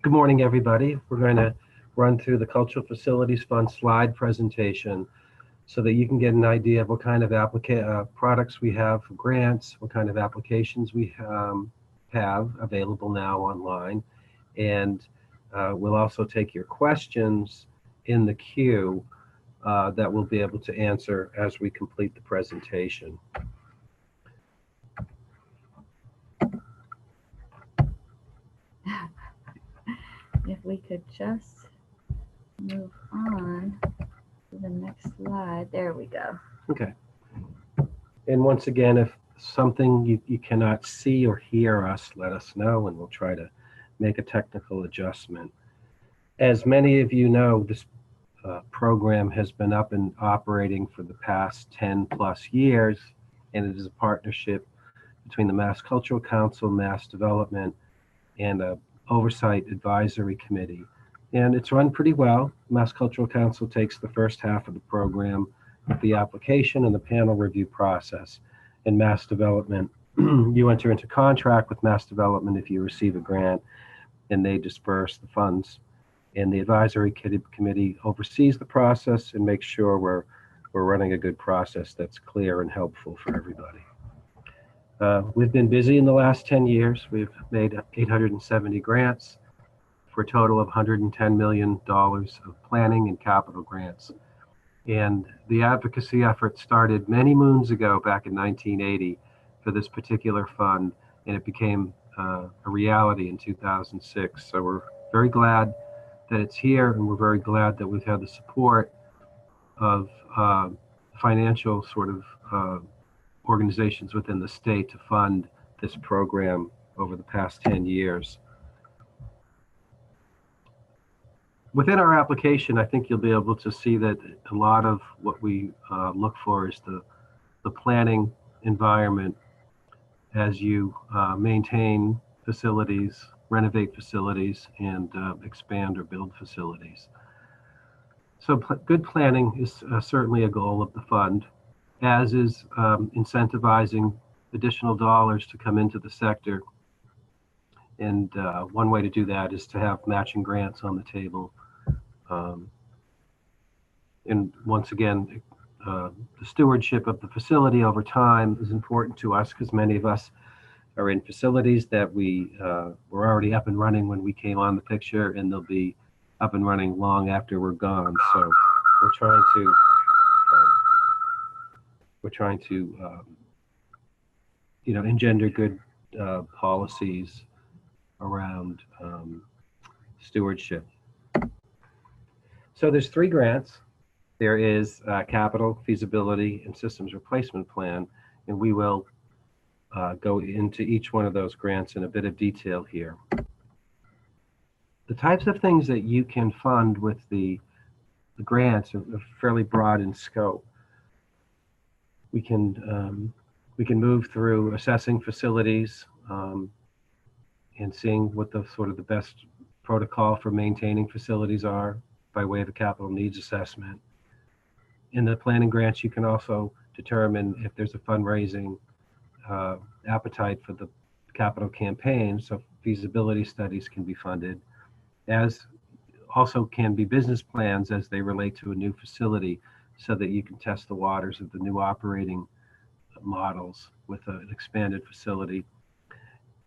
Good morning, everybody. We're going to run through the Cultural Facilities Fund slide presentation so that you can get an idea of what kind of products we have for grants, what kind of applications we have available now online. And we'll also take your questions in the queue that we'll be able to answer as we complete the presentation. If we could just move on to the next slide. There we go. Okay. And once again, if something you cannot see or hear us, let us know and we'll try to make a technical adjustment. As many of you know, this program has been up and operating for the past 10 plus years, and it is a partnership between the Mass Cultural Council, Mass Development, and a Oversight Advisory Committee. And it's run pretty well. Mass Cultural Council takes the first half of the program with the application and the panel review process. In Mass Development, you enter into contract with Mass Development if you receive a grant, and they disperse the funds. And the advisory committee oversees the process and makes sure we're running a good process that's clear and helpful for everybody. We've been busy in the last 10 years. We've made 870 grants for a total of $110 million of planning and capital grants. And the advocacy effort started many moons ago, back in 1980, for this particular fund, and it became a reality in 2006. So we're very glad that it's here, and we're very glad that we've had the support of financial sort of organizations within the state to fund this program over the past 10 years. Within our application, I think you'll be able to see that a lot of what we look for is the planning environment as you maintain facilities, renovate facilities, and expand or build facilities. So good planning is certainly a goal of the fund, as is incentivizing additional dollars to come into the sector. And one way to do that is to have matching grants on the table. And once again, the stewardship of the facility over time is important to us, because many of us are in facilities that we were already up and running when we came on the picture, and they'll be up and running long after we're gone. So we're trying to engender good policies around stewardship. So there's 3 grants. There is capital, feasibility, and systems replacement plan, and we will go into each one of those grants in a bit of detail here. The types of things that you can fund with the grants are fairly broad in scope. We can move through assessing facilities and seeing what the best protocol for maintaining facilities are by way of a capital needs assessment. In the planning grants, you can also determine if there's a fundraising appetite for the capital campaign, so feasibility studies can be funded, as also can be business plans as they relate to a new facility, so that you can test the waters of the new operating models with an expanded facility.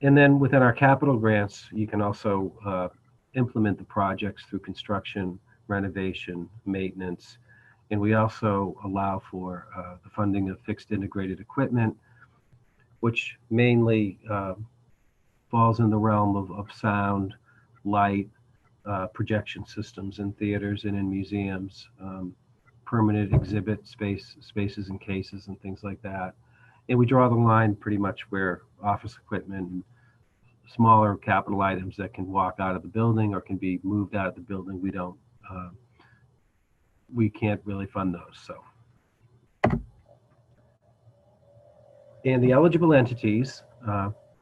And then within our capital grants, you can also implement the projects through construction, renovation, maintenance, and we also allow for the funding of fixed integrated equipment, which mainly falls in the realm of sound, light, projection systems in theaters and in museums, permanent exhibit spaces and cases and things like that. And we draw the line pretty much where office equipment and smaller capital items that can walk out of the building or can be moved out of the building, we can't really fund those. So, and the eligible entities,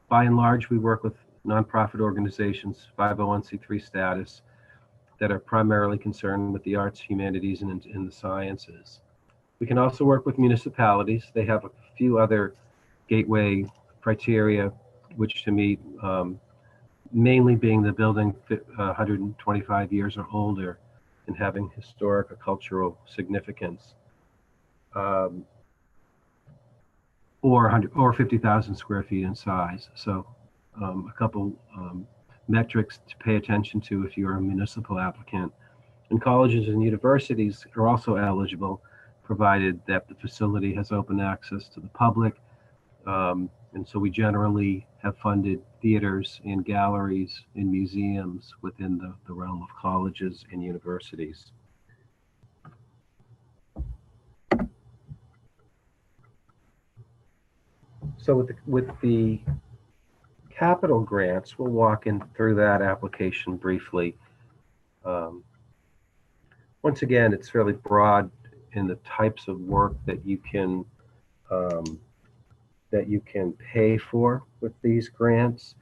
by and large, we work with nonprofit organizations, 501c3 status, that are primarily concerned with the arts, humanities, and in the sciences. We can also work with municipalities. They have a few other gateway criteria which to meet mainly being the building 125 years or older and having historic or cultural significance, or 100 or 50,000 square feet in size. So a couple metrics to pay attention to if you're a municipal applicant. And colleges and universities are also eligible, provided that the facility has open access to the public. And so we generally have funded theaters and galleries and museums within the realm of colleges and universities. So with the capital grants, we'll walk in through that application briefly. Once again, it's fairly broad in the types of work that you can pay for with these grants.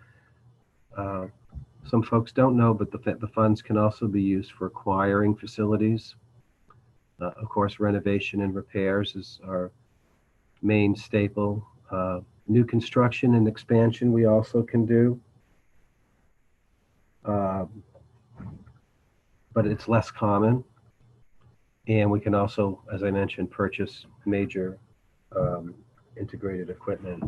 Some folks don't know, but the funds can also be used for acquiring facilities. Of course, renovation and repairs is our main staple. New construction and expansion we also can do, but it's less common. And we can also, as I mentioned, purchase major integrated equipment.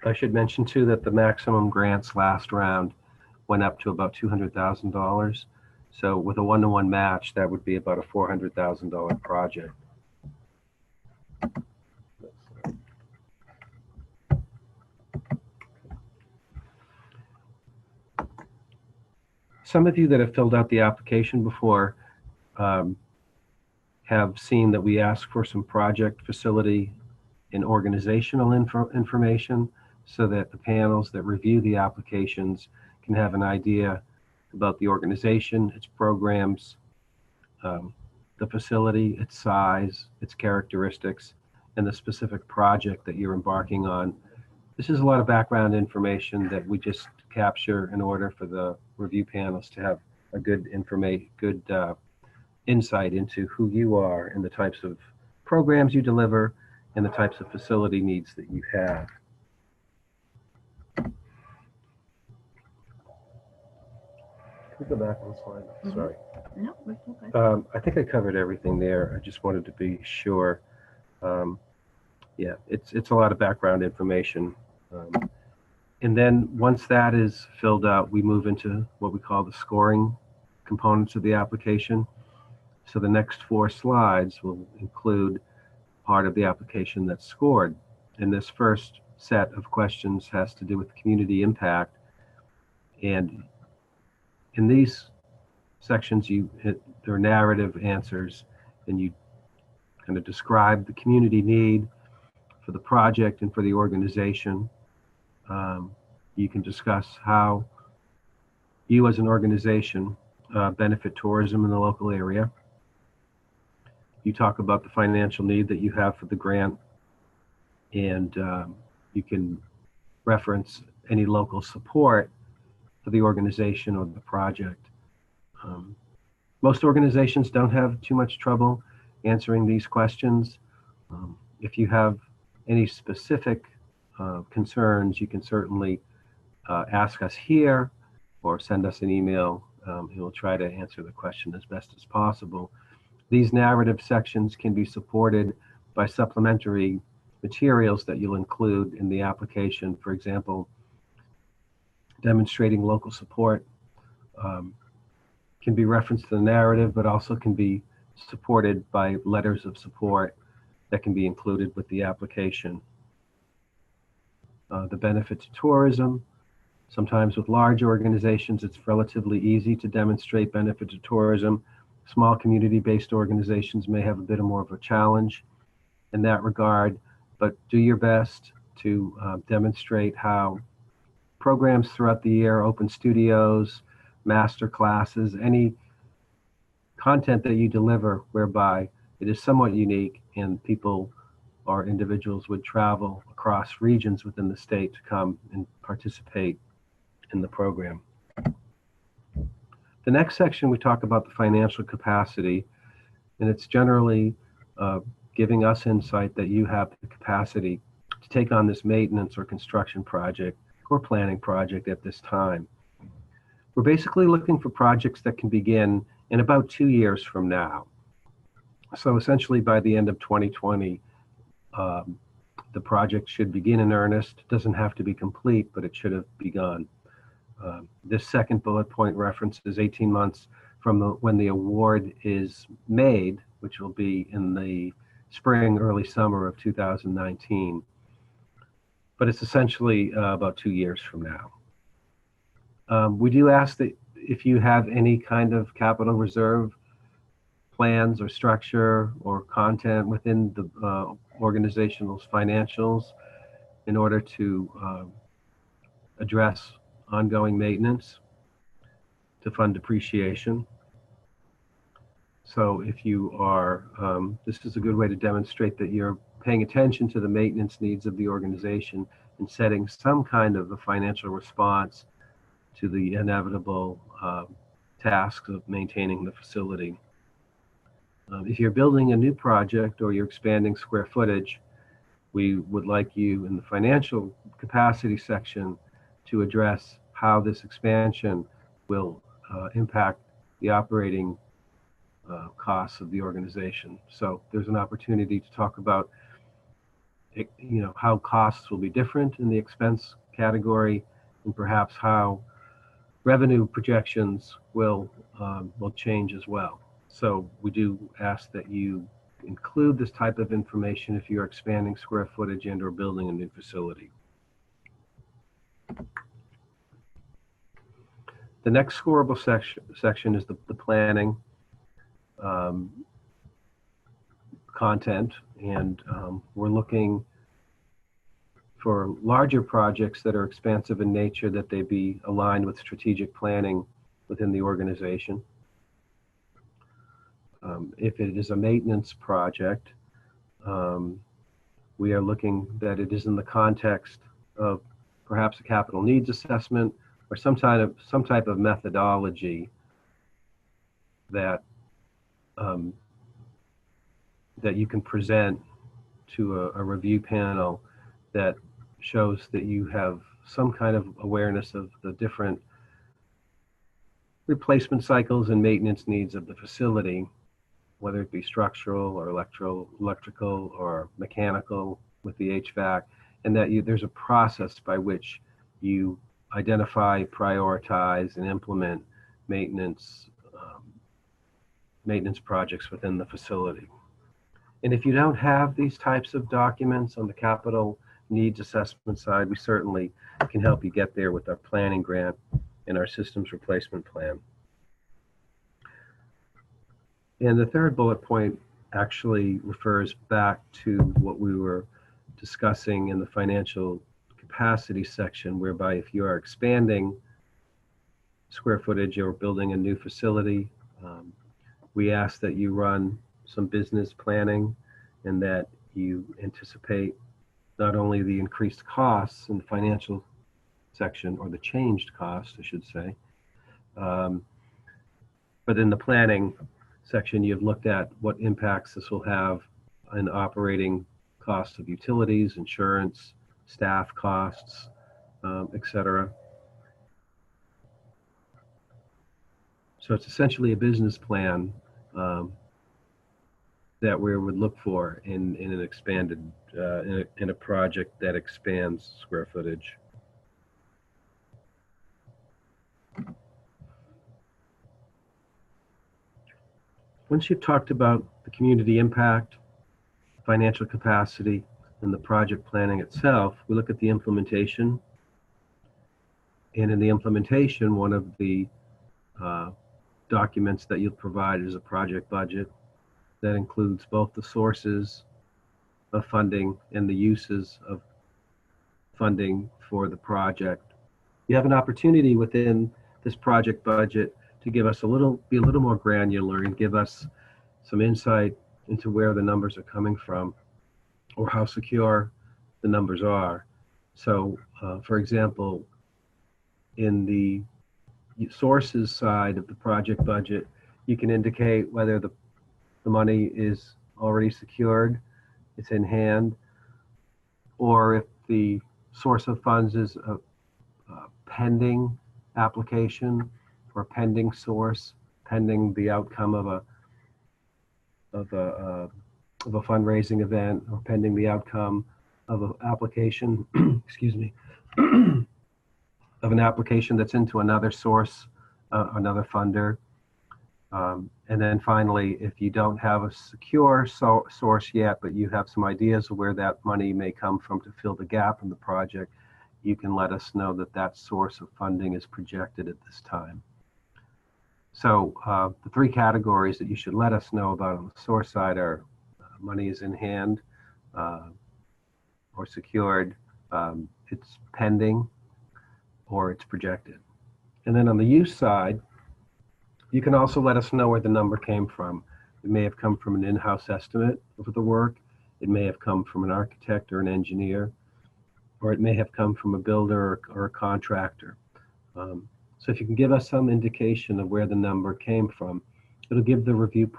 I should mention too that the maximum grants last round went up to about $200,000. So with a one-to-one match, that would be about a $400,000 project. Some of you that have filled out the application before have seen that we ask for some project, facility, and organizational information so that the panels that review the applications can have an idea about the organization, its programs, the facility, its size, its characteristics, and the specific project that you're embarking on. This is a lot of background information that we just capture in order for the review panels to have a good insight into who you are and the types of programs you deliver and the types of facility needs that you have. Can we go back one slide? Mm-hmm. Sorry. No, we're okay. I think I covered everything there. I just wanted to be sure. Yeah, it's a lot of background information. And then once that is filled out, we move into what we call the scoring components of the application. So the next 4 slides will include part of the application that's scored. And this first set of questions has to do with community impact. And in these sections, there are narrative answers, and you kind of describe the community need for the project and for the organization. You can discuss how you as an organization benefit tourism in the local area. You talk about the financial need that you have for the grant, and you can reference any local support for the organization or the project. Most organizations don't have too much trouble answering these questions. If you have any specific concerns, you can certainly ask us here or send us an email, and we'll try to answer the question as best as possible. These narrative sections can be supported by supplementary materials that you'll include in the application. For example, demonstrating local support can be referenced to the narrative, but also can be supported by letters of support that can be included with the application. The benefit to tourism. Sometimes with large organizations, it's relatively easy to demonstrate benefit to tourism. Small community-based organizations may have a bit more of a challenge in that regard, but do your best to demonstrate how programs throughout the year, open studios, master classes, any content that you deliver whereby it is somewhat unique and people or individuals would travel across regions within the state to come and participate in the program. The next section, we talk about the financial capacity, and it's generally giving us insight that you have the capacity to take on this maintenance or construction project or planning project at this time. We're basically looking for projects that can begin in about 2 years from now. So essentially by the end of 2020, the project should begin in earnest. It doesn't have to be complete, but it should have begun. This second bullet point references 18 months from when the award is made, which will be in the spring, early summer of 2019. But it's essentially about 2 years from now. We do ask that if you have any kind of capital reserve plans or structure or content within the organizational's financials in order to address ongoing maintenance, to fund depreciation. So if you are, this is a good way to demonstrate that you're paying attention to the maintenance needs of the organization and setting some kind of a financial response to the inevitable tasks of maintaining the facility. If you're building a new project or you're expanding square footage, we would like you in the financial capacity section to address how this expansion will impact the operating costs of the organization. So there's an opportunity to talk about how costs will be different in the expense category, and perhaps how revenue projections will change as well. So we do ask that you include this type of information if you're expanding square footage and or building a new facility. The next scoreable section is the planning content, and we're looking for larger projects that are expansive in nature, that they be aligned with strategic planning within the organization. If it is a maintenance project, we are looking that it is in the context of perhaps a capital needs assessment or some type of methodology that that you can present to a review panel that shows that you have some kind of awareness of the different replacement cycles and maintenance needs of the facility, whether it be structural or electrical or mechanical with the HVAC, and that there's a process by which you identify, prioritize, and implement maintenance projects within the facility. And if you don't have these types of documents on the capital needs assessment side, we certainly can help you get there with our planning grant and our systems replacement plan. And the third bullet point actually refers back to what we were discussing in the financial capacity section, whereby if you are expanding square footage or building a new facility, we ask that you run some business planning and that you anticipate not only the increased costs in the financial section, or the changed cost, I should say, but in the planning section, you've looked at what impacts this will have on operating costs of utilities, insurance, staff costs, etc. So it's essentially a business plan that we would look for in an expanded, in a project that expands square footage. Once you've talked about the community impact, financial capacity, and the project planning itself, we look at the implementation. And in the implementation, one of the documents that you'll provide is a project budget that includes both the sources of funding and the uses of funding for the project. You have an opportunity within this project budget to give us be a little more granular and give us some insight into where the numbers are coming from or how secure the numbers are. So, for example, in the sources side of the project budget, you can indicate whether the money is already secured, it's in hand, or if the source of funds is a pending application or pending source, pending the outcome of a fundraising event, or pending the outcome of an application, excuse me, of an application that's into another source, another funder. And then finally, if you don't have a secure source yet, but you have some ideas of where that money may come from to fill the gap in the project, you can let us know that that source of funding is projected at this time. So the three categories that you should let us know about on the source side are money is in hand or secured, it's pending, or it's projected. And then on the use side, you can also let us know where the number came from. It may have come from an in-house estimate of the work. It may have come from an architect or an engineer, or it may have come from a builder or a contractor. So if you can give us some indication of where the number came from, it'll give the review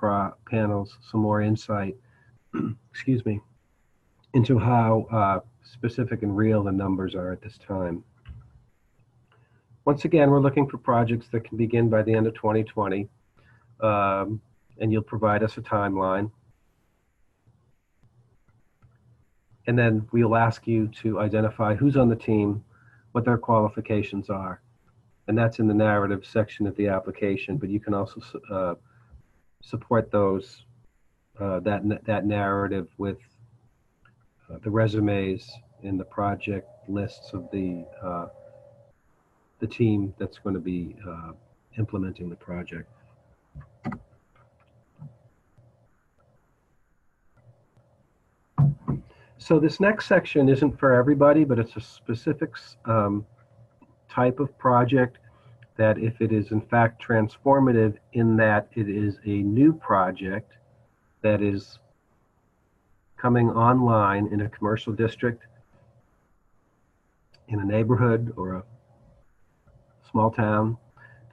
panels some more insight, excuse me, into how specific and real the numbers are at this time. Once again, we're looking for projects that can begin by the end of 2020, and you'll provide us a timeline. And then we'll ask you to identify who's on the team, what their qualifications are. And that's in the narrative section of the application, but you can also support those, that narrative with the resumes and the project lists of the team that's going to be implementing the project. So this next section isn't for everybody, but it's a specific type of project that, if it is in fact transformative in that it is a new project that is coming online in a commercial district, in a neighborhood or a small town,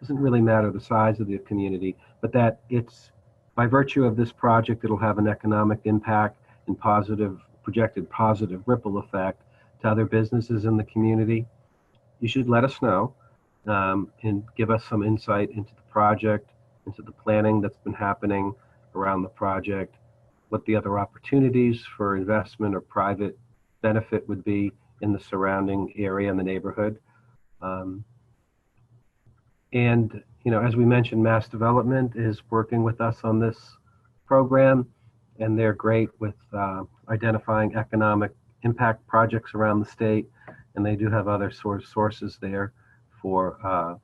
doesn't really matter the size of the community, but that it's, by virtue of this project, it'll have an economic impact and projected positive ripple effect to other businesses in the community. You should let us know and give us some insight into the project, into the planning that's been happening around the project, what the other opportunities for investment or private benefit would be in the surrounding area and the neighborhood. And, you know, as we mentioned, Mass Development is working with us on this program, and they're great with identifying economic impact projects around the state, and they do have other sources there for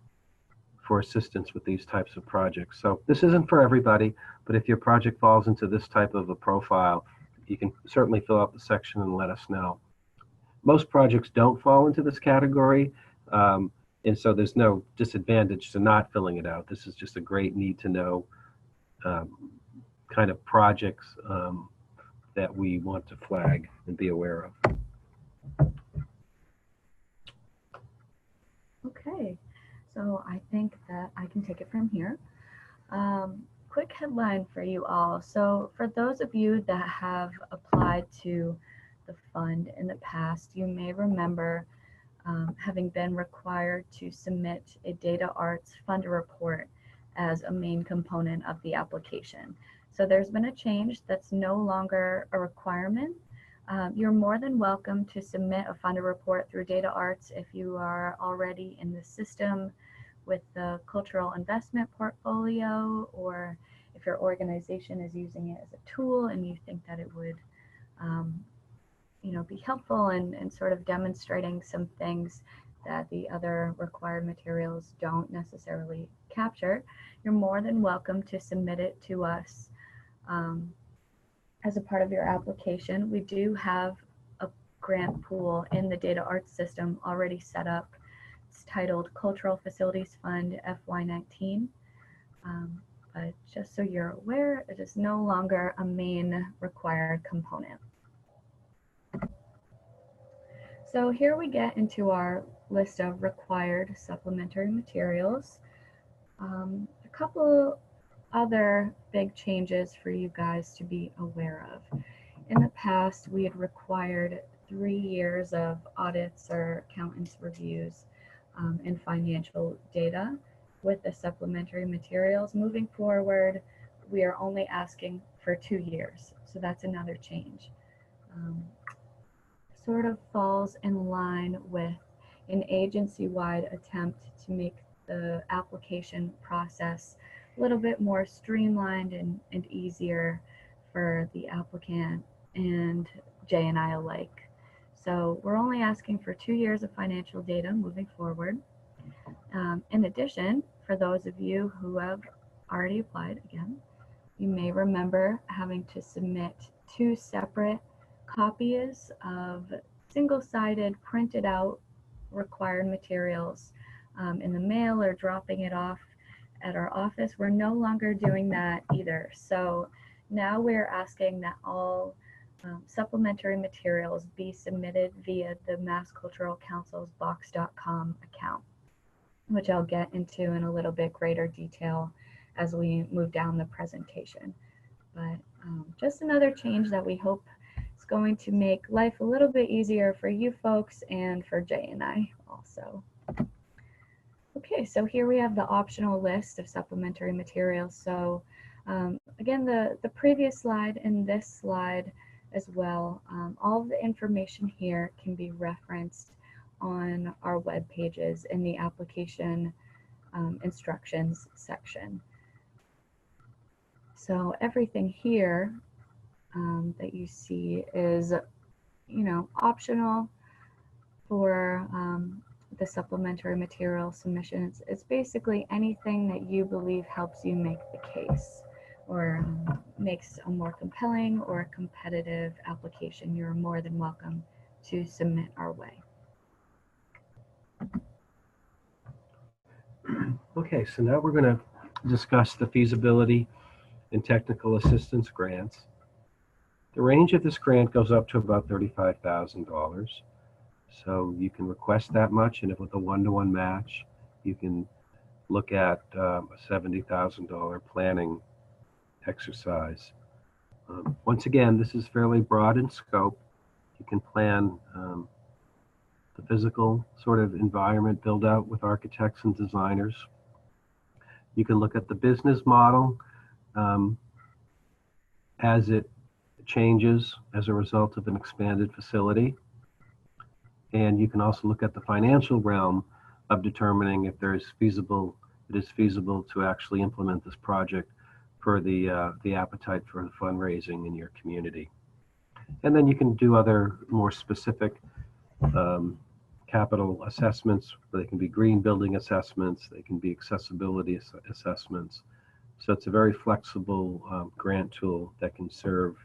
assistance with these types of projects. So this isn't for everybody, but if your project falls into this type of a profile, you can certainly fill out the section and let us know. Most projects don't fall into this category, and so there's no disadvantage to not filling it out. This is just a great need to know kind of projects that we want to flag and be aware of. Okay, so I think that I can take it from here. Quick headline for you all. So for those of you that have applied to the fund in the past, you may remember having been required to submit a data arts funder report as a main component of the application. So there's been a change that's no longer a requirement. You're more than welcome to submit a funder report through data arts if you are already in the system with the cultural investment portfolio, or if your organization is using it as a tool and you think that it would be helpful in sort of demonstrating some things that the other required materials don't necessarily capture. You're more than welcome to submit it to us as a part of your application. We do have a grant pool in the data arts system already set up. It's titled Cultural Facilities Fund FY19. But just so you're aware, it is no longer a main required component. So here we get into our list of required supplementary materials. A couple other big changes for you guys to be aware of. In the past, we had required 3 years of audits or accountants' reviews and financial data with the supplementary materials. Moving forward, we are only asking for 2 years, so that's another change. Sort of falls in line with an agency-wide attempt to make the application process a little bit more streamlined and easier for the applicant and Jay and I alike. So we're only asking for 2 years of financial data moving forward. In addition, for those of you who have already applied, again, you may remember having to submit 2 separate copies of single-sided printed out required materials in the mail or dropping it off at our office. We're no longer doing that either. So now we're asking that all supplementary materials be submitted via the MassCulturalCouncil's box.com account, which I'll get into in a little bit greater detail as we move down the presentation. But just another change that we hope is going to make life a little bit easier for you folks and for Jay and I also. Okay, so here we have the optional list of supplementary materials. So again, the previous slide and this slide as well, all of the information here can be referenced on our web pages in the application instructions section. So everything here that you see is, optional for the supplementary material submissions. It's basically anything that you believe helps you make the case or makes a more compelling or competitive application. You're more than welcome to submit our way. Okay, so now we're going to discuss the feasibility and technical assistance grants. The range of this grant goes up to about $35,000. So you can request that much, and if with a one-to-one match, you can look at a $70,000 planning exercise. Once again, this is fairly broad in scope. You can plan the physical sort of environment build out with architects and designers. You can look at the business model as it changes as a result of an expanded facility. And you can also look at the financial realm of determining if it is feasible to actually implement this project for the appetite for fundraising in your community. And then you can do other more specific capital assessments. They can be green building assessments. They can be accessibility assessments. So it's a very flexible grant tool that can serve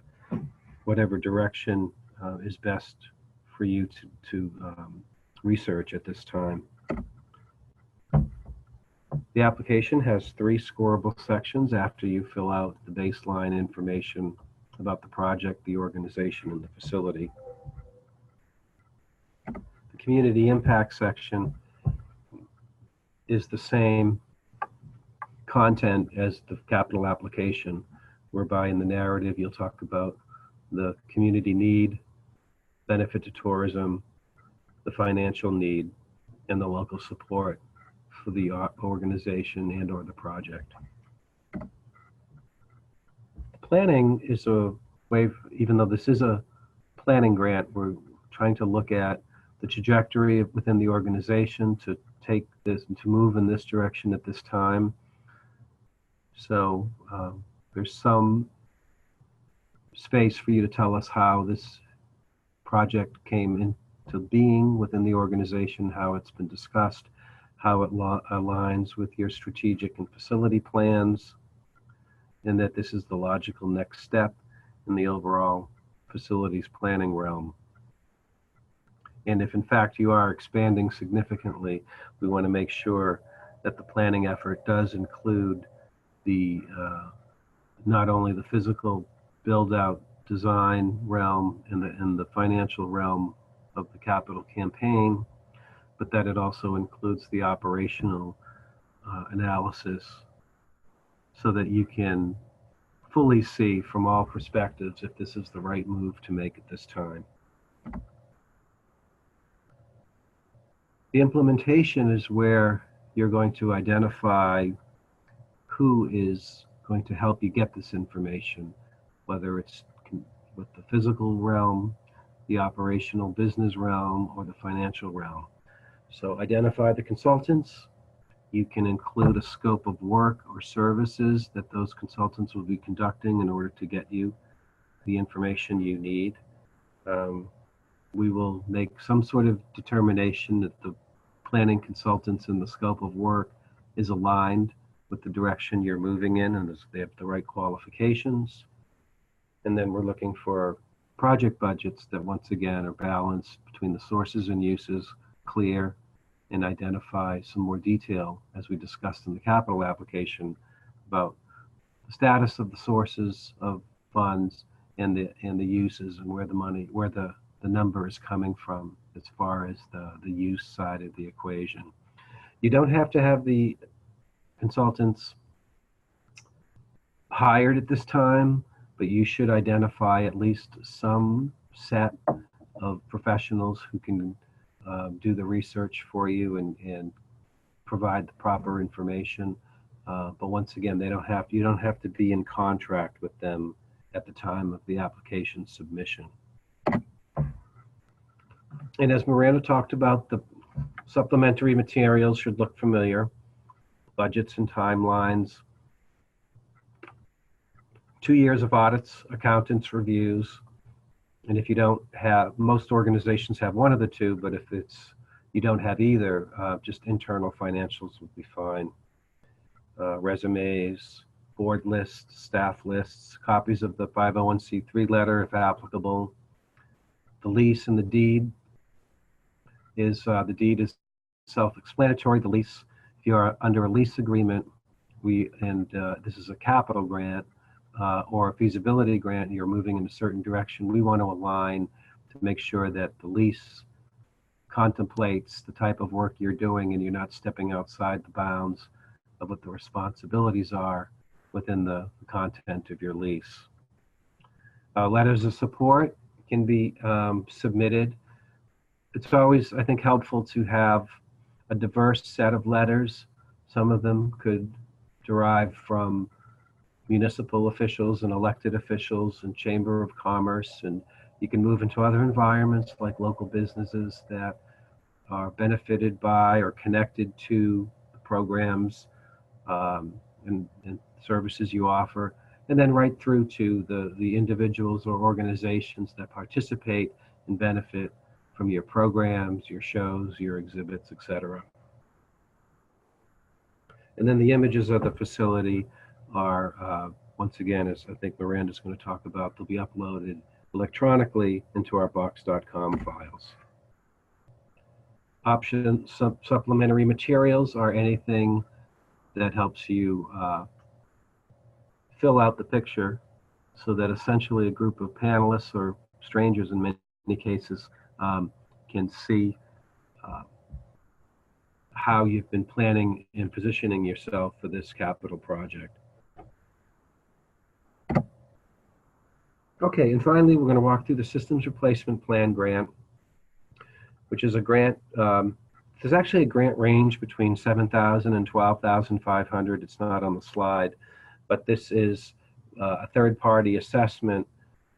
whatever direction is best for you to research at this time. The application has 3 scorable sections after you fill out the baseline information about the project, the organization, and the facility. The community impact section is the same content as the capital application, whereby in the narrative you'll talk about the community need, benefit to tourism, the financial need, and the local support for the organization and or the project. Planning is a way, even though this is a planning grant, we're trying to look at the trajectory within the organization to take this and to move in this direction at this time. So there's some space for you to tell us how this project came into being within the organization, how it's been discussed, how it aligns with your strategic and facility plans, and that this is the logical next step in the overall facilities planning realm. And if in fact you are expanding significantly, we want to make sure that the planning effort does include the not only the physical build out design realm and the financial realm of the capital campaign, but that it also includes the operational analysis so that you can fully see from all perspectives if this is the right move to make at this time. The implementation is where you're going to identify who is going to help you get this information, whether it's with the physical realm, the operational business realm, or the financial realm. So identify the consultants. You can include a scope of work or services that those consultants will be conducting in order to get you the information you need. We will make some sort of determination that the planning consultants and the scope of work is aligned with the direction you're moving in and they have the right qualifications. And then we're looking for project budgets that once again are balanced between the sources and uses, clear, and identify some more detail, as we discussed in the capital application, about the status of the sources of funds and the uses and where the number is coming from as far as the use side of the equation. You don't have to have the consultants hired at this time, but you should identify at least some set of professionals who can do the research for you and provide the proper information. But once again, you don't have to be in contract with them at the time of the application submission. And as Miranda talked about, the supplementary materials should look familiar. Budgets and timelines, 2 years of audits, accountants' reviews, and if you don't have, most organizations have one of the two, but if you don't have either, just internal financials would be fine. Resumes, board lists, staff lists, copies of the 501c3 letter if applicable. The lease and the deed is self-explanatory. The lease, if you are under a lease agreement, this is a capital grant, or a feasibility grant, and you're moving in a certain direction, we want to align to make sure that the lease contemplates the type of work you're doing and you're not stepping outside the bounds of what the responsibilities are within the content of your lease. Letters of support can be submitted. It's always, I think, helpful to have a diverse set of letters. Some of them could derive from municipal officials and elected officials and Chamber of Commerce, and you can move into other environments like local businesses that are benefited by or connected to the programs and services you offer, and then right through to the individuals or organizations that participate and benefit from your programs, your shows, your exhibits, etc. And then the images of the facility are, once again, as I think Miranda's going to talk about, they'll be uploaded electronically into our box.com files. Supplementary materials are anything that helps you fill out the picture so that essentially a group of panelists or strangers in many cases can see how you've been planning and positioning yourself for this capital project. Okay, and finally, we're going to walk through the Systems Replacement Plan grant, which is a grant. There's actually a grant range between $7,000 and $12,500. It's not on the slide, but this is a third-party assessment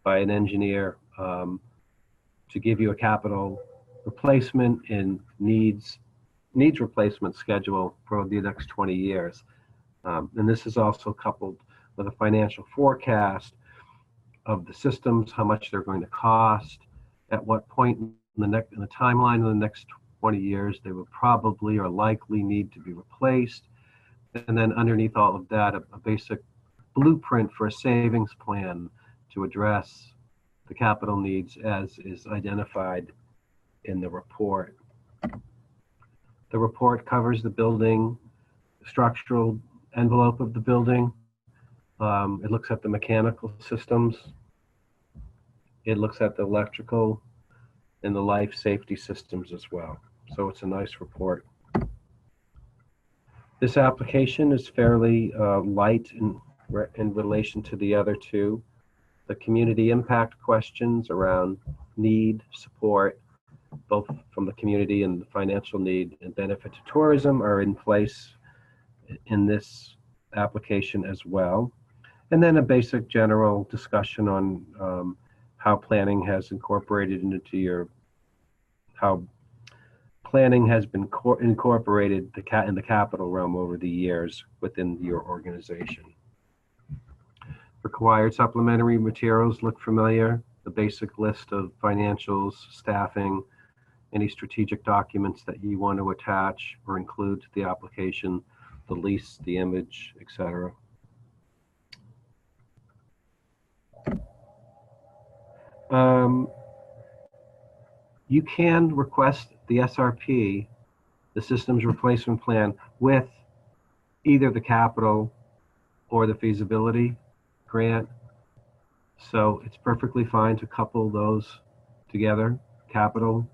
by an engineer to give you a capital replacement and needs replacement schedule for the next 20 years. And this is also coupled with a financial forecast of the systems, how much they're going to cost, at what point in the timeline of the next 20 years they will probably or likely need to be replaced. And then underneath all of that, a basic blueprint for a savings plan to address the capital needs as is identified in the report. The report covers the building, the structural envelope of the building. It looks at the mechanical systems. It looks at the electrical and the life safety systems as well. So it's a nice report. This application is fairly light in relation to the other two. The community impact questions around need, support, both from the community and the financial need and benefit to tourism, are in place in this application as well. And then a basic general discussion on how planning has incorporated how planning has been incorporated in the capital realm over the years within your organization. Required supplementary materials look familiar. The basic list of financials, staffing, any strategic documents that you want to attach or include to the application, the lease, the image, etc. You can request the SRP, the systems replacement plan, with either the capital or the feasibility grant. So it's perfectly fine to couple those together, capital,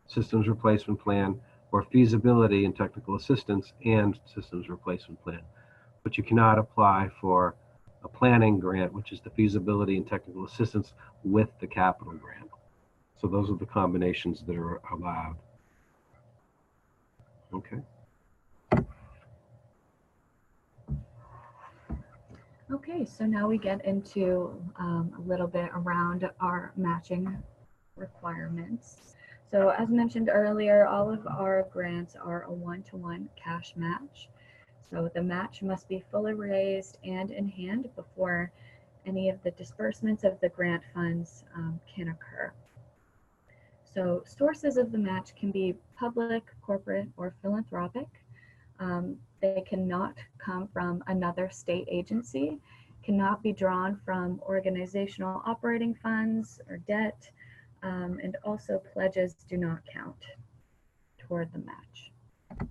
systems replacement plan, or feasibility and technical assistance and systems replacement plan. But you cannot apply for a planning grant, which is the feasibility and technical assistance, with the capital grant. So those are the combinations that are allowed. Okay. Okay, so now we get into a little bit around our matching requirements. So as mentioned earlier, all of our grants are a one-to-one cash match. So the match must be fully raised and in hand before any of the disbursements of the grant funds can occur. So sources of the match can be public, corporate, or philanthropic. They cannot come from another state agency, cannot be drawn from organizational operating funds or debt, and also pledges do not count toward the match.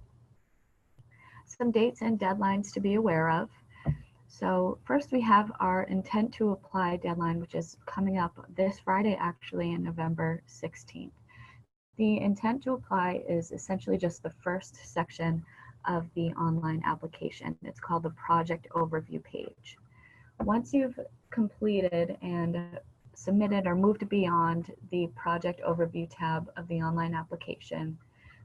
Some dates and deadlines to be aware of. So first we have our intent to apply deadline, which is coming up this Friday, actually, in November 16th. The intent to apply is essentially just the first section of the online application. It's called the project overview page. Once you've completed and submitted or moved beyond the project overview tab of the online application,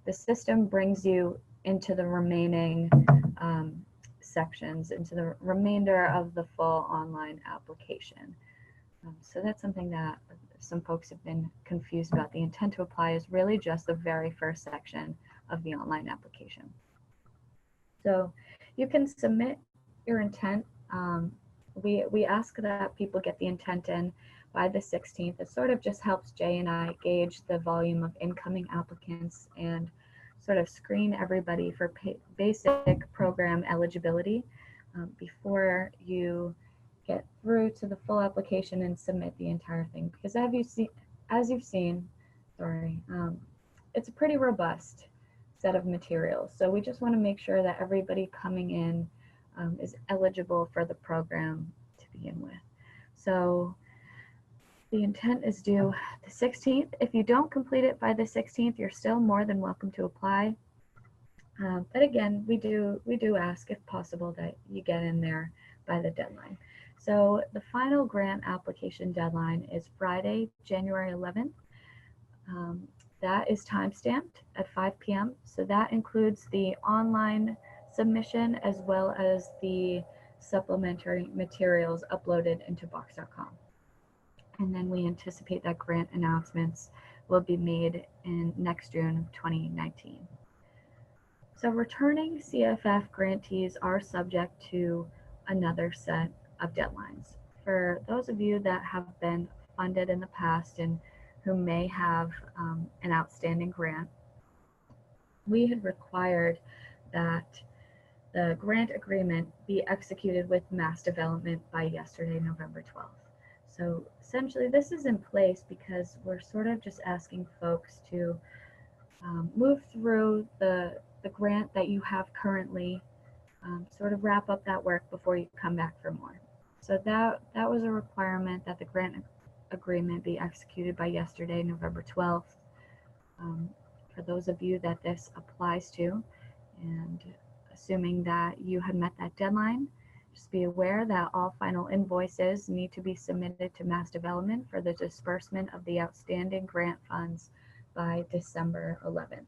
the system brings you into the remaining sections, into the remainder of the full online application. So that's something that some folks have been confused about. The intent to apply is really just the very first section of the online application. So you can submit your intent. We ask that people get the intent in by the 16th. It sort of just helps Jay and I gauge the volume of incoming applicants and sort of screen everybody for basic program eligibility before you get through to the full application and submit the entire thing. Because as you've seen, it's a pretty robust set of materials. So we just want to make sure that everybody coming in is eligible for the program to begin with. So the intent is due the 16th. If you don't complete it by the 16th, you're still more than welcome to apply. But again, we do ask, if possible, that you get in there by the deadline. So the final grant application deadline is Friday, January 11th. That is time-stamped at 5 p.m. So that includes the online submission as well as the supplementary materials uploaded into box.com. And then we anticipate that grant announcements will be made in next June of 2019. So returning CFF grantees are subject to another set of deadlines. For those of you that have been funded in the past and who may have an outstanding grant, we had required that the grant agreement be executed with Mass Development by yesterday, November 12th. So essentially this is in place because we're sort of just asking folks to move through the grant that you have currently, sort of wrap up that work before you come back for more. So that was a requirement, that the grant agreement be executed by yesterday, November 12th. For those of you that this applies to, and assuming that you had met that deadline. Just be aware that all final invoices need to be submitted to Mass Development for the disbursement of the outstanding grant funds by December 11th.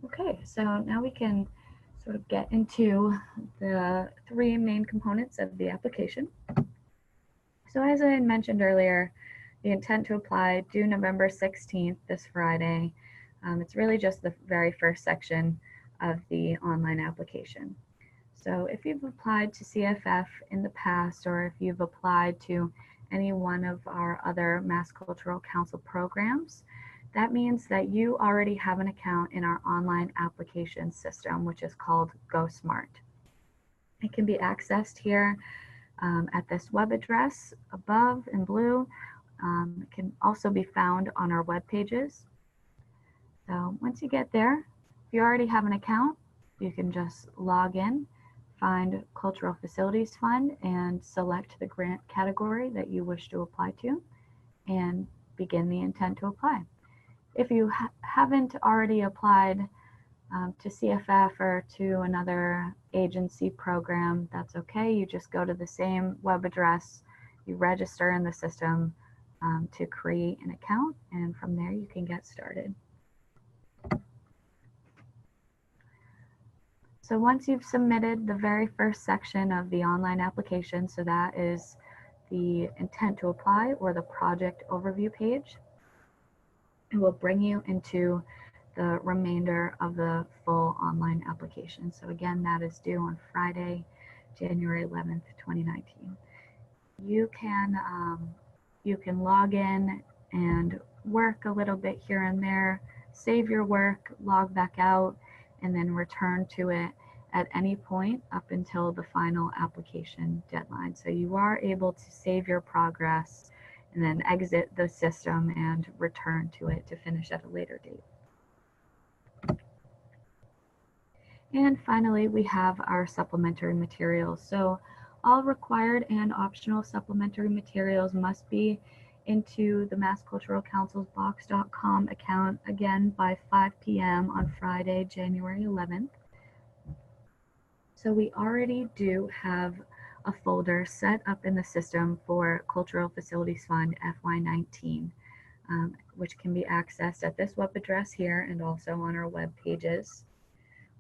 Okay, so now we can sort of get into the three main components of the application. So as I had mentioned earlier, the intent to apply due November 16th, this Friday. It's really just the very first section of the online application. So if you've applied to CFF in the past, or if you've applied to any one of our other Mass Cultural Council programs, that means that you already have an account in our online application system, which is called GoSmart. It can be accessed here at this web address above in blue. It can also be found on our web pages. So once you get there, if you already have an account, you can just log in, find Cultural Facilities Fund, and select the grant category that you wish to apply to, and begin the intent to apply. If you haven't already applied to CFF or to another agency program, that's okay. You just go to the same web address, you register in the system to create an account, and from there you can get started. So once you've submitted the very first section of the online application, so that is the intent to apply or the project overview page, it will bring you into the remainder of the full online application. So again, that is due on Friday, January 11th, 2019. You can log in and work a little bit here and there, save your work, log back out, and then return to it at any point up until the final application deadline. So you are able to save your progress and then exit the system and return to it to finish at a later date. And finally, we have our supplementary materials. So all required and optional supplementary materials must be into the Mass Cultural Council's Box.com account, again, by 5 p.m. on Friday, January 11th. So we already do have a folder set up in the system for Cultural Facilities Fund FY19, which can be accessed at this web address here and also on our web pages.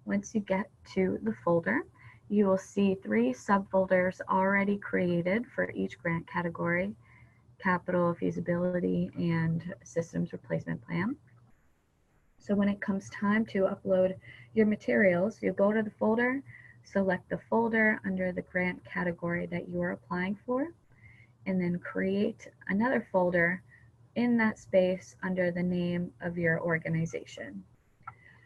Once you get to the folder, you will see 3 subfolders already created for each grant category: capital, feasibility, and systems replacement plan. So when it comes time to upload your materials, you go to the folder, select the folder under the grant category that you are applying for, and then create another folder in that space under the name of your organization.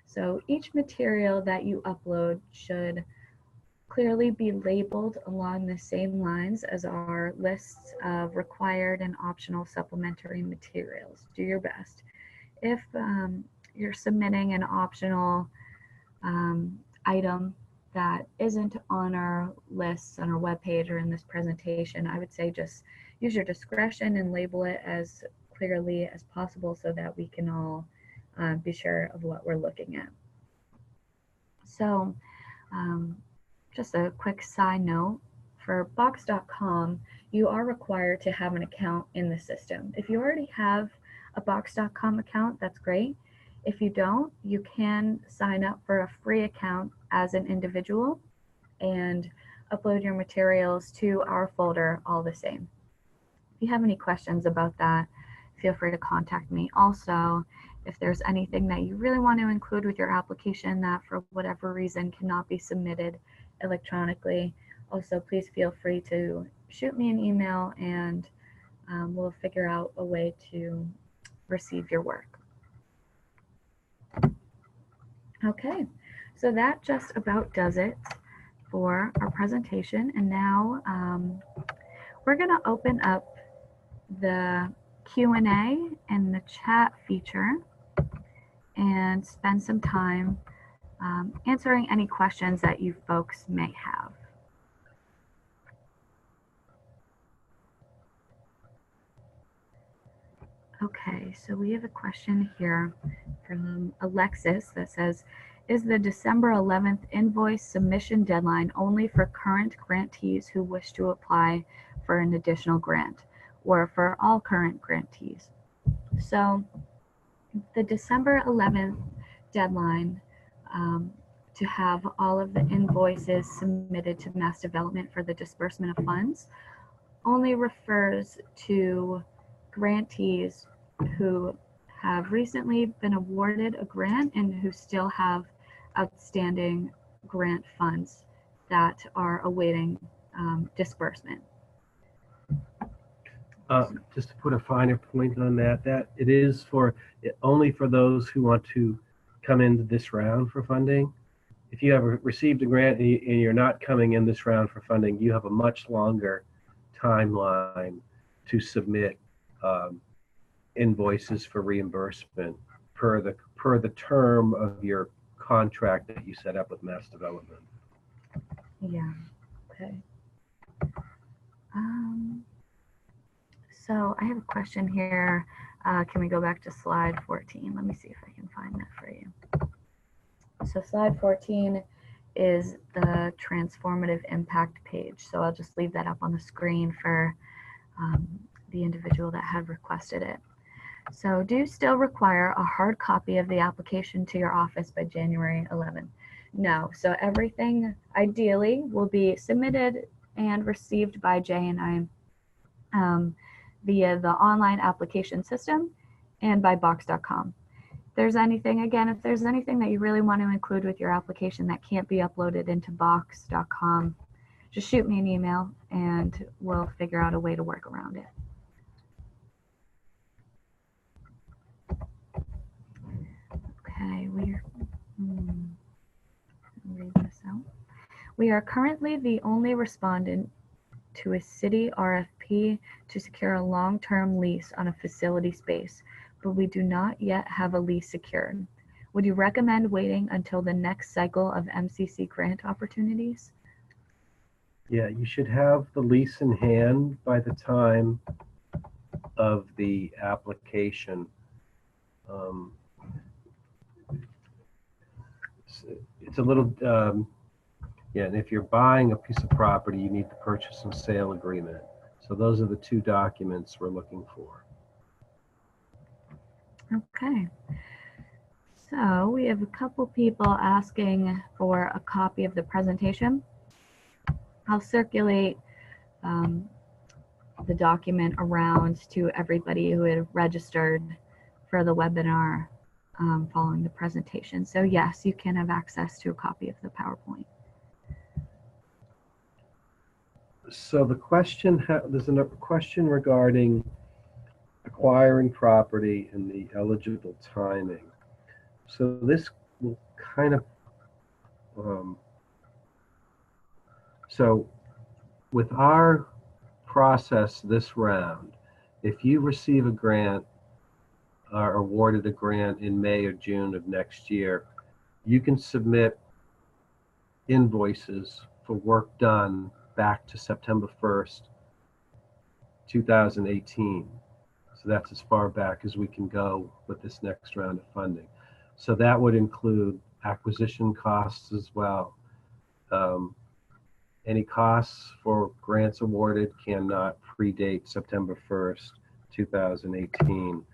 So each material that you upload should clearly be labeled along the same lines as our lists of required and optional supplementary materials. Do your best. If you're submitting an optional item that isn't on our lists on our webpage or in this presentation, I would say just use your discretion and label it as clearly as possible so that we can all be sure of what we're looking at. So just a quick side note, for Box.com, you are required to have an account in the system. If you already have a Box.com account, that's great. If you don't, you can sign up for a free account as an individual and upload your materials to our folder all the same. If you have any questions about that, feel free to contact me. Also, if there's anything that you really want to include with your application that for whatever reason cannot be submitted electronically, also please feel free to shoot me an email and we'll figure out a way to receive your work. Okay, so that just about does it for our presentation. And now we're going to open up the Q&A and the chat feature and spend some time answering any questions that you folks may have. Okay, so we have a question here from Alexis that says, is the December 11th invoice submission deadline only for current grantees who wish to apply for an additional grant, or for all current grantees? So the December 11th deadline to have all of the invoices submitted to Mass Development for the disbursement of funds only refers to grantees who have recently been awarded a grant and who still have outstanding grant funds that are awaiting disbursement. Just to put a finer point on that, that it is only for those who want to come into this round for funding. If you have received a grant and you're not coming in this round for funding, you have a much longer timeline to submit invoices for reimbursement per the term of your contract that you set up with Mass Development. Yeah. Okay. So I have a question here. Can we go back to slide 14? Let me see if I can find that for you. So slide 14 is the transformative impact page. So I'll just leave that up on the screen for the individual that had requested it. So do you still require a hard copy of the application to your office by January 11th? No. So everything ideally will be submitted and received by Jay and I via the online application system and by box.com. If there's anything that you really want to include with your application that can't be uploaded into box.com, just shoot me an email and we'll figure out a way to work around it. Okay, read this out. We are currently the only respondent to a city RFP to secure a long-term lease on a facility space, but we do not yet have a lease secured. Would you recommend waiting until the next cycle of MCC grant opportunities? Yeah, you should have the lease in hand by the time of the application. It's a little, yeah, and if you're buying a piece of property, you need the purchase and sale agreement. So those are the two documents we're looking for. Okay. So we have a couple people asking for a copy of the presentation. I'll circulate the document around to everybody who had registered for the webinar following the presentation. So yes, you can have access to a copy of the PowerPoint. So the question, there's a question regarding acquiring property and the eligible timing. So this will kind of, so with our process this round, if you receive a grant or awarded a grant in May or June of next year, you can submit invoices for work done back to September 1st, 2018. So that's as far back as we can go with this next round of funding. So that would include acquisition costs as well. Any costs for grants awarded cannot predate September 1st, 2018.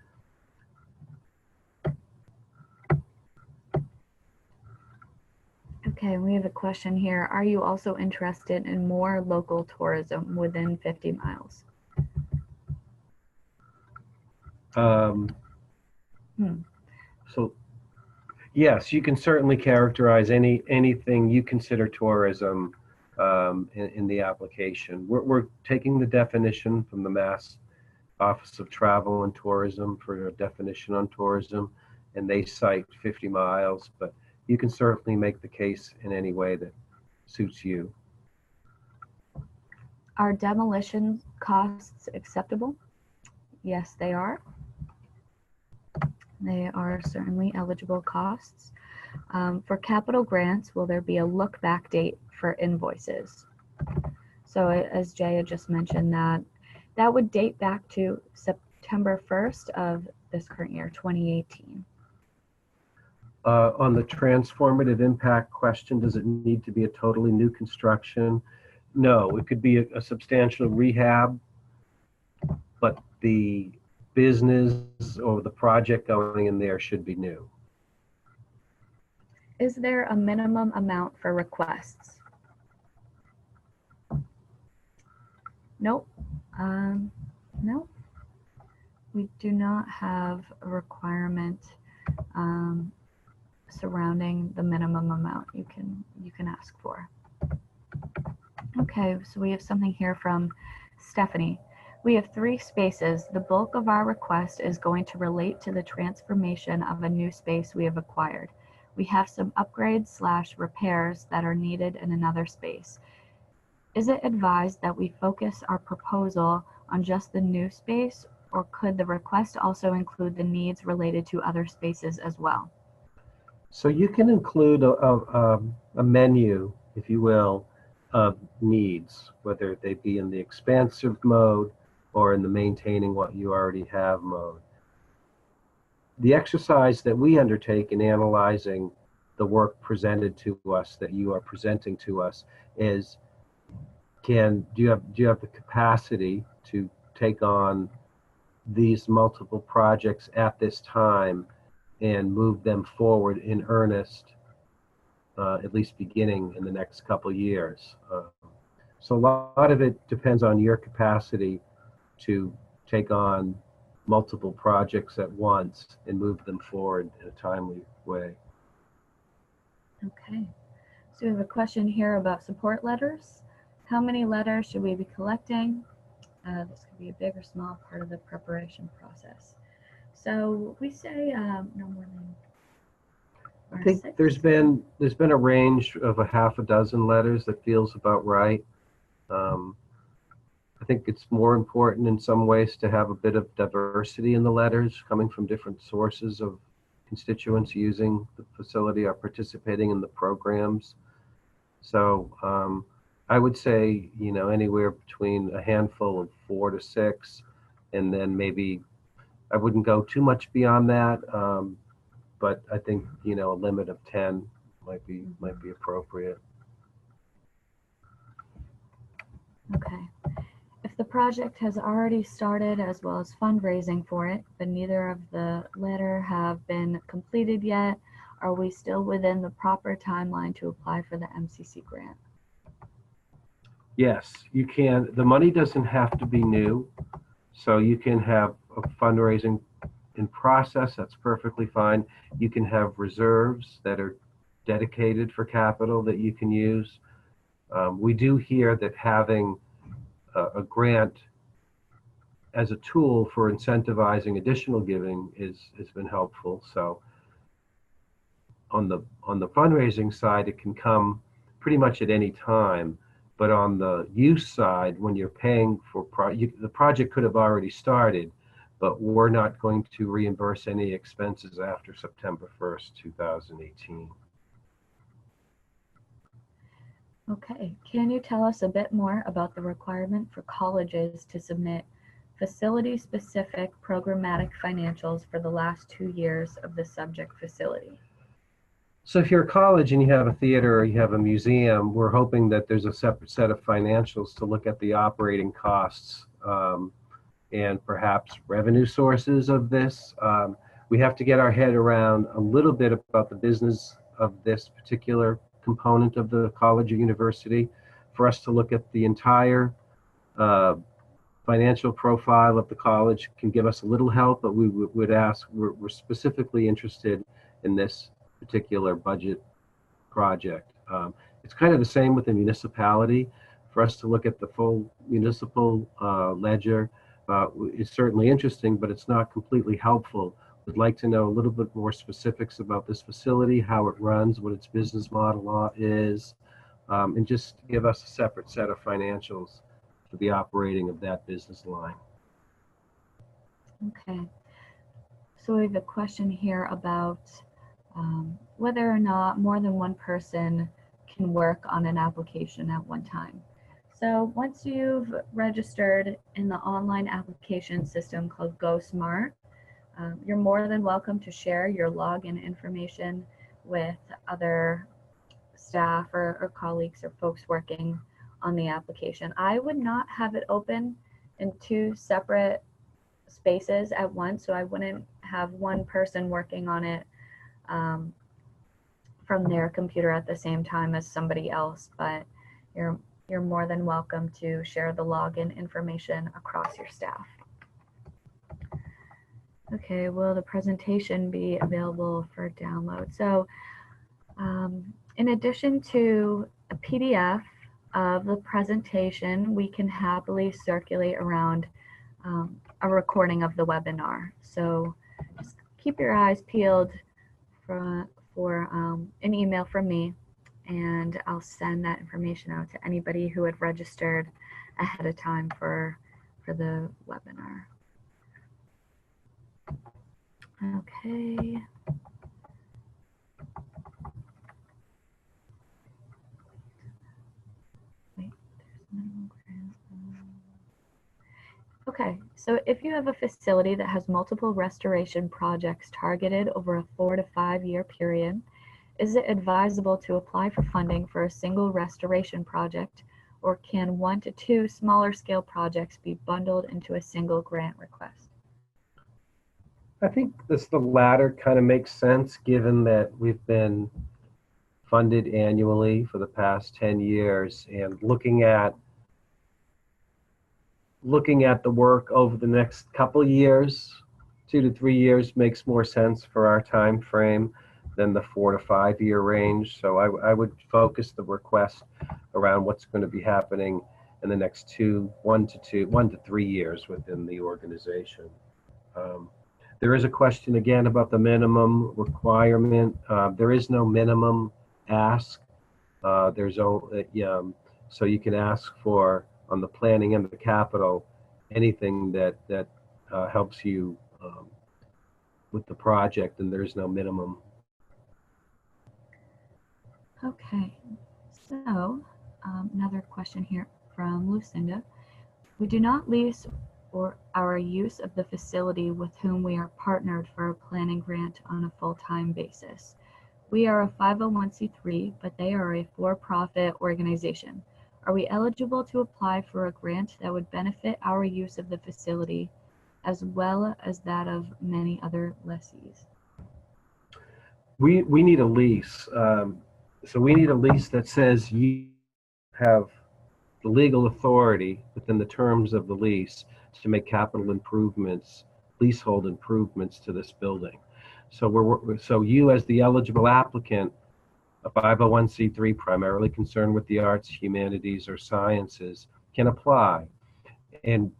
Okay, we have a question here. Are you also interested in more local tourism within 50 miles? So yes, you can certainly characterize anything you consider tourism in the application. We're taking the definition from the Mass Office of Travel and Tourism for a definition on tourism, and they cite 50 miles, but you can certainly make the case in any way that suits you. Are demolition costs acceptable? Yes, they are. They are certainly eligible costs. For capital grants, will there be a look back date for invoices? So as Jay had just mentioned, that would date back to September 1st of this current year, 2018. On the transformative impact question, does it need to be a totally new construction? No, it could be a substantial rehab, but the business or the project going in there should be new. Is there a minimum amount for requests? Nope. No. We do not have a requirement surrounding the minimum amount you can ask for. Okay, so we have something here from Stephanie. We have 3 spaces. The bulk of our request is going to relate to the transformation of a new space we have acquired. We have some upgrades/repairs that are needed in another space. Is it advised that we focus our proposal on just the new space, or could the request also include the needs related to other spaces as well? So you can include a menu, if you will, of needs, whether they be in the expansive mode or in the maintaining what you already have mode. The exercise that we undertake in analyzing the work presented to us, that you are presenting to us, is do you have the capacity to take on these multiple projects at this time and move them forward in earnest, at least beginning in the next couple years. So a lot of it depends on your capacity to take on multiple projects at once and move them forward in a timely way. Okay, so we have a question here about support letters. How many letters should we be collecting? This could be a big or small part of the preparation process. So we say no more than. I think there's been a range of a half a dozen letters that feels about right. I think it's more important in some ways to have a bit of diversity in the letters coming from different sources of constituents using the facility or participating in the programs. So I would say, anywhere between a handful of 4 to 6, and then maybe I wouldn't go too much beyond that. But I think, a limit of 10 might be appropriate. Okay. If the project has already started as well as fundraising for it, but neither of the latter have been completed yet, are we still within the proper timeline to apply for the MCC grant? Yes, you can. The money doesn't have to be new, so you can have a fundraising in process. That's perfectly fine. You can have reserves that are dedicated for capital that you can use. We do hear that having a grant as a tool for incentivizing additional giving has been helpful. So on the fundraising side, it can come pretty much at any time. But on the use side, when you're paying for the project could have already started, but we're not going to reimburse any expenses after September 1st, 2018. Okay, can you tell us a bit more about the requirement for colleges to submit facility-specific programmatic financials for the last 2 years of the subject facility? So if you're a college and you have a theater or you have a museum, we're hoping that there's a separate set of financials to look at the operating costs and perhaps revenue sources of this. We have to get our head around a little bit about the business of this particular component of the college or university. For us to look at the entire financial profile of the college can give us a little help, but we would ask, we're specifically interested in this particular budget project. It's kind of the same with the municipality. For us to look at the full municipal ledger is certainly interesting, but it's not completely helpful. We'd like to know a little bit more specifics about this facility, how it runs, what its business model is, and just give us a separate set of financials for the operating of that business line. Okay, so we have a question here about whether or not more than one person can work on an application at one time. So once you've registered in the online application system called GoSmart, You're more than welcome to share your login information with other staff or colleagues or folks working on the application. I would not have it open in two separate spaces at once, so I wouldn't have one person working on it from their computer at the same time as somebody else, but you're more than welcome to share the login information across your staff. Okay, will the presentation be available for download? So in addition to a PDF of the presentation, we can happily circulate around a recording of the webinar. So just keep your eyes peeled for an email from me, and I'll send that information out to anybody who had registered ahead of time for the webinar. Okay. Wait, there's minimum grant. Okay, so if you have a facility that has multiple restoration projects targeted over a 4 to 5 year period, is it advisable to apply for funding for a single restoration project, or can 1 to 2 smaller scale projects be bundled into a single grant request? I think the latter kind of makes sense, given that we've been funded annually for the past 10 years, and looking at the work over the next couple years, 2 to 3 years, makes more sense for our time frame than the 4 to 5 year range. So I would focus the request around what's going to be happening in the next 1 to 3 years within the organization. There is a question again about the minimum requirement. There is no minimum ask. So you can ask for, on the planning and the capital, anything that helps you with the project, and there's no minimum. Okay, so another question here from Lucinda. We do not lease or our use of the facility with whom we are partnered for a planning grant on a full-time basis. We are a 501c3, but they are a for-profit organization. Are we eligible to apply for a grant that would benefit our use of the facility as well as that of many other lessees? We need a lease. So we need a lease that says you have the legal authority within the terms of the lease to make capital improvements, leasehold improvements to this building. So you, as the eligible applicant, a 501c3 primarily concerned with the arts, humanities, or sciences, can apply. And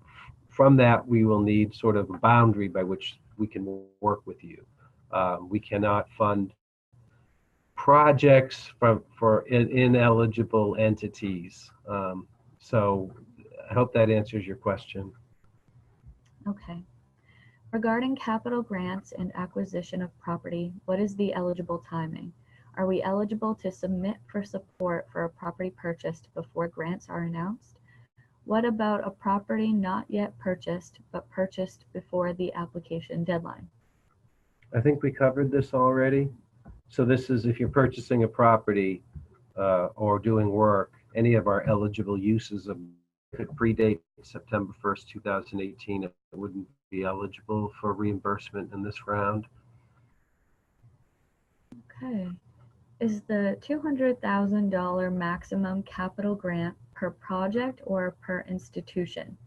from that, we will need sort of a boundary by which we can work with you. We cannot fund projects for ineligible entities. So I hope that answers your question. Okay. Regarding capital grants and acquisition of property, what is the eligible timing? Are we eligible to submit for support for a property purchased before grants are announced? What about a property not yet purchased, but purchased before the application deadline? I think we covered this already. So this is if you're purchasing a property or doing work, any of our eligible uses of could predate September 1st, 2018. It wouldn't be eligible for reimbursement in this round. Okay. Is the $200,000 maximum capital grant per project or per institution?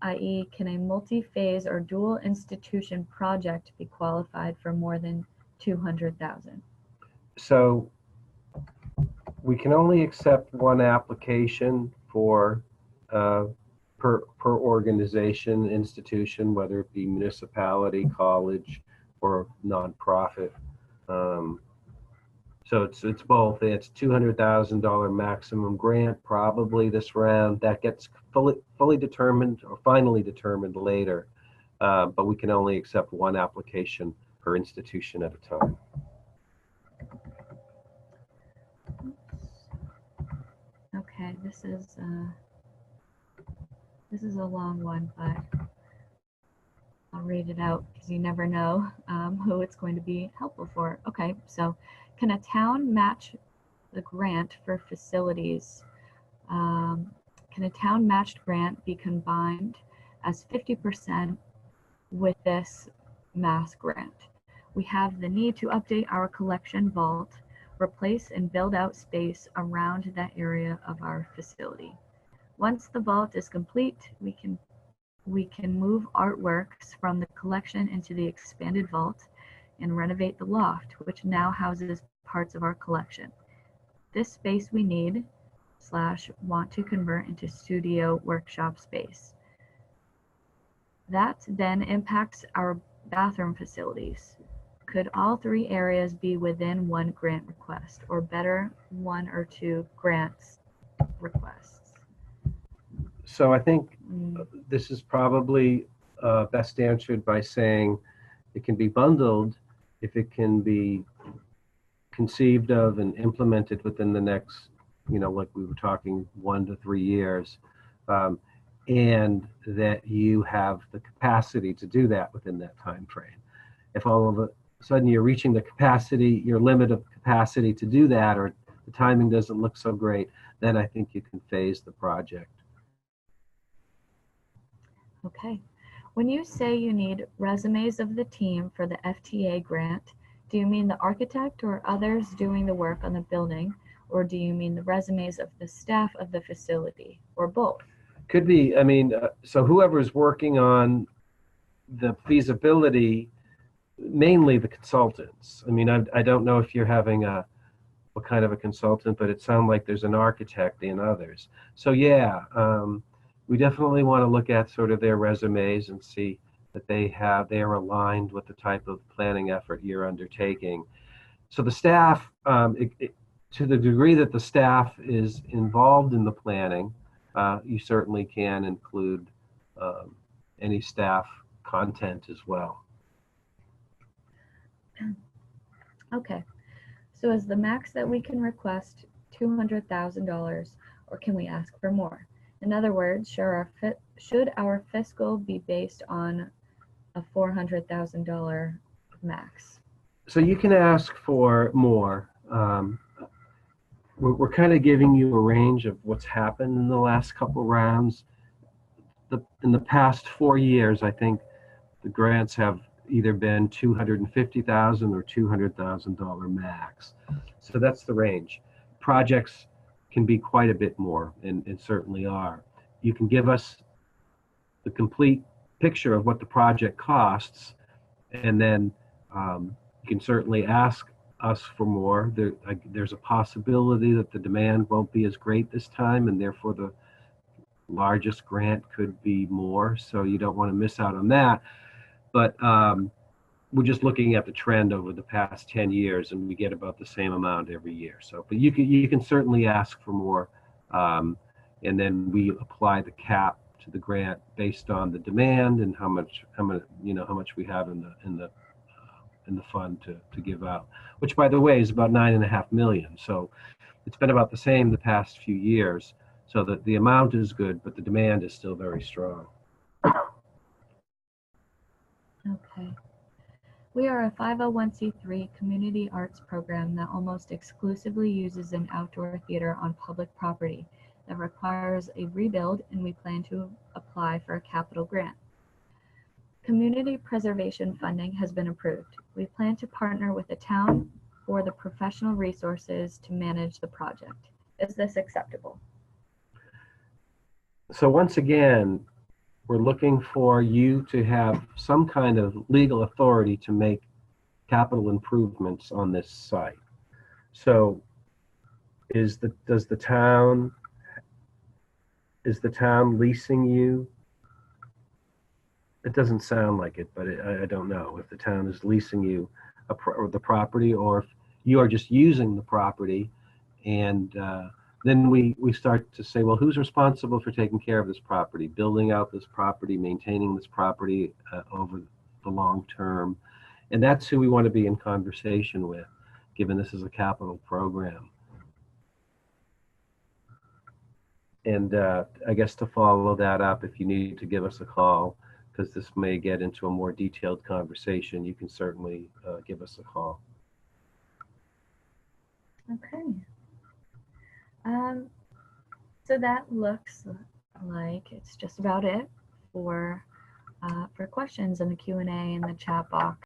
i.e., can a multi-phase or dual institution project be qualified for more than $200,000? So we can only accept one application for per organization, institution, whether it be municipality, college, or nonprofit. So it's both. It's $200,000 maximum grant, probably this round. That gets fully determined or finally determined later. But we can only accept one application per institution at a time. Okay, this is a long one, but I'll read it out because you never know who it's going to be helpful for. Okay, so can a town match the grant for facilities? Can a town matched grant be combined as 50% with this mass grant? We have the need to update our collection vault, replace and build out space around that area of our facility. Once the vault is complete, we can move artworks from the collection into the expanded vault and renovate the loft, which now houses parts of our collection. This space we need / want to convert into studio workshop space. That then impacts our bathroom facilities. Could all 3 areas be within one grant request, or better, 1 or 2 grants requests? So I think this is probably best answered by saying it can be bundled if it can be conceived of and implemented within the next, like we were talking, 1 to 3 years, and that you have the capacity to do that within that time frame. If all of a sudden you're reaching the capacity, your limit of capacity to do that, or the timing doesn't look so great, then I think you can phase the project. Okay. When you say you need resumes of the team for the FTA grant, do you mean the architect or others doing the work on the building, or do you mean the resumes of the staff of the facility, or both? Could be, so whoever's working on the feasibility, mainly the consultants. I don't know if you're having what kind of a consultant, but it sounds like there's an architect and others. So yeah, we definitely want to look at sort of their resumes and see that they are aligned with the type of planning effort you're undertaking. So the staff, to the degree that the staff is involved in the planning, you certainly can include any staff content as well. Okay, so is the max that we can request $200,000, or can we ask for more? In other words, should our fiscal be based on a $400,000 max? So you can ask for more. We're kind of giving you a range of what's happened in the last couple rounds. In the past 4 years, I think the grants have either been $250,000 or $200,000 max. So that's the range. Projects can be quite a bit more, and certainly are. You can give us the complete picture of what the project costs, and then you can certainly ask us for more. There's a possibility that the demand won't be as great this time, and therefore the largest grant could be more, so you don't want to miss out on that. But we're just looking at the trend over the past 10 years, and we get about the same amount every year. So, but you can certainly ask for more, and then we apply the cap to the grant based on the demand and how much we have in the fund to give out, which, by the way, is about $9.5 million. So it's been about the same the past few years. So that the amount is good, but the demand is still very strong. Okay. We are a 501c3 community arts program that almost exclusively uses an outdoor theater on public property that requires a rebuild, and we plan to apply for a capital grant. Community preservation funding has been approved. We plan to partner with the town for the professional resources to manage the project. Is this acceptable? So once again, we're looking for you to have some kind of legal authority to make capital improvements on this site. So is the town leasing you? It doesn't sound like it, but I don't know if the town is leasing you the property, or if you are just using the property, and then we start to say, well, who's responsible for taking care of this property, building out this property, maintaining this property over the long term? And that's who we want to be in conversation with, given this is a capital program. And I guess to follow that up, if you need to give us a call, because this may get into a more detailed conversation, you can certainly give us a call. Okay. So that looks like it's just about it for questions in the Q&A in the chat box.